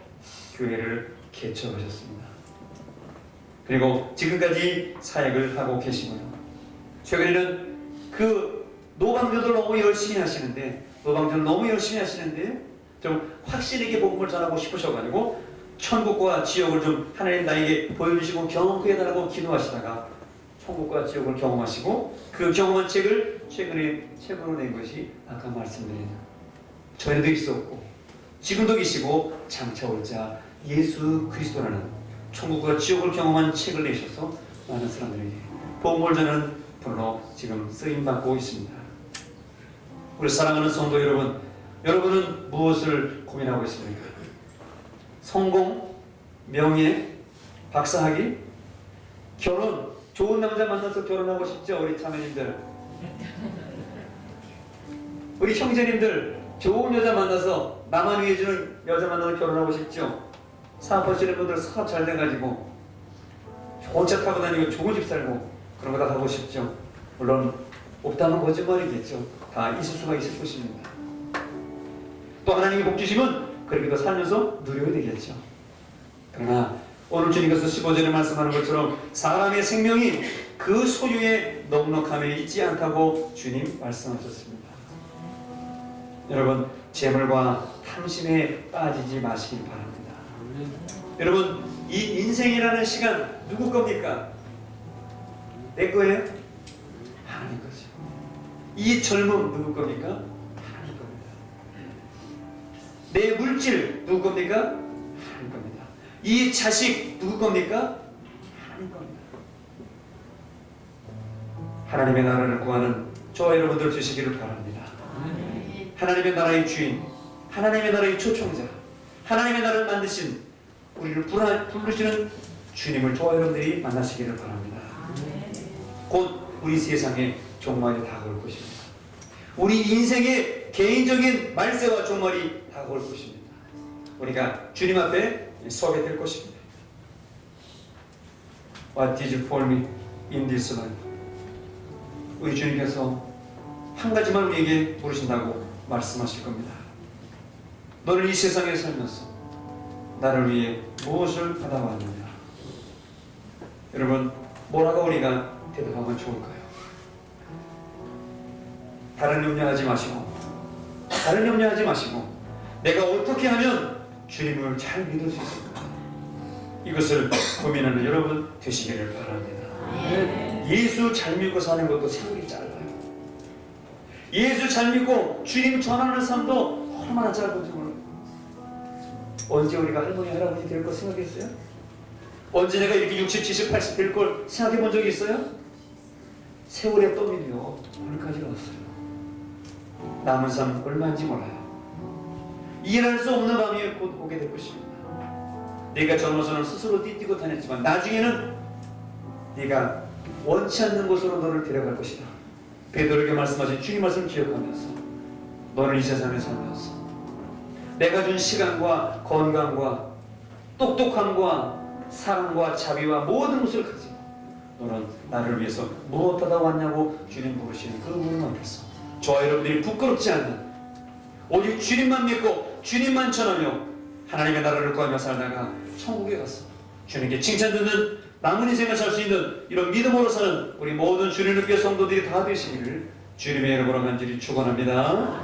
교회를 개척하셨습니다. 그리고 지금까지 사역을 하고 계시고요. 최근에는 그 노방교들 너무 열심히 하시는데, 좀 확실하게 복음을 전하고 싶으셔가지고 천국과 지옥을 좀 하나님 나에게 보여주시고 경험해 달라고 기도하시다가 천국과 지옥을 경험하시고 그 경험한 책을 최근에 책으로 낸 것이 아까 말씀드린 전에도 있었고 지금도 계시고 장차 올 자 예수 그리스도라는 천국과 지옥을 경험한 책을 내셔서 많은 사람들에게 복음을 전하는 분으로 지금 쓰임받고 있습니다. 우리 사랑하는 성도 여러분, 여러분은 무엇을 고민하고 있습니까? 성공, 명예, 박사학위, 결혼, 좋은 남자 만나서 결혼하고 싶죠? 우리 자매님들, 우리 형제님들, 좋은 여자 만나서 나만 위해주는 여자 만나서 결혼하고 싶죠? 사업하시는 분들 사업 잘 돼가지고 좋은 차 타고 다니고 좋은 집 살고 그런 거 다 하고 싶죠? 물론 없다면 거짓말이겠죠. 다 있을 수가 있을 것입니다. 또 하나님이 복 주시면 그렇게 더 살면서 누려야 되겠죠. 그러나 오늘 주님께서 15절에 말씀하는 것처럼 사람의 생명이 그 소유의 넉넉함에 있지 않다고 주님 말씀하셨습니다. 여러분, 재물과 탐심에 빠지지 마시길 바랍니다. 여러분, 이 인생이라는 시간 누구 겁니까? 내 거예요? 하나님 거죠. 이 젊음 누구 겁니까? 하나님 겁니다. 내 물질 누구 겁니까? 하나님 겁니다. 이 자식 누구 겁니까? 하나님 겁니다. 하나님의 나라를 구하는 저와 여러분들 되시기를 바랍니다. 하나님의 나라의 주인, 하나님의 나라의 초청자, 하나님의 나라를 만드신 우리를 부르시는 주님을 저와 여러분들이 만나시기를 바랍니다. 곧 우리 세상에 종말이 다가올 것입니다. 우리 인생의 개인적인 말세와 종말이 다가올 것입니다. 우리가 주님 앞에 서게 될 것입니다. What did you for me in this life? 우리 주님께서 한 가지만 우리에게 물으신다고 말씀하실 겁니다. 너는 이 세상에 살면서 나를 위해 무엇을 받아왔느냐? 여러분, 뭐라고 우리가 대답하면 좋을까요? 다른 염려하지 마시고 내가 어떻게 하면 주님을 잘 믿을 수 있을까? 이것을 고민하는 여러분 되시기를 바랍니다. 예수 잘 믿고 사는 것도 세월이 짧아요. 예수 잘 믿고 주님 전하는 삶도 얼마나 짧은지 몰라요. 언제 우리가 할머니 할아버지 될 거 생각했어요? 언제 내가 이렇게 60, 70, 80 될 걸 생각해 본 적이 있어요? 세월의 떠밀이요 오늘까지 왔어요. 남은 삶 얼마인지 몰라요. 이해할 수 없는 밤이 곧 오게 될 것입니다. 네가 젊어서는 스스로 띠뛰고 다녔지만 나중에는 네가 원치 않는 곳으로 너를 데려갈 것이다. 베드로에게 말씀하신 주님 말씀 기억하면서 너는 이 세상에 살면서 내가 준 시간과 건강과 똑똑함과 사랑과 자비와 모든 것을 가지고 너는 나를 위해서 무엇하다 왔냐고 주님 부르시는 그 문 앞에서 저와 여러분들이 부끄럽지 않는 오직 주님만 믿고 주님만 전하며 하나님의 나라를 구하며 살다가 천국에 가서 주님께 칭찬 듣는 남은 인생을 살 수 있는 이런 믿음으로 사는 우리 모든 주님의 성도들이 다 되시기를 주님의 이름으로 간절히 축원합니다.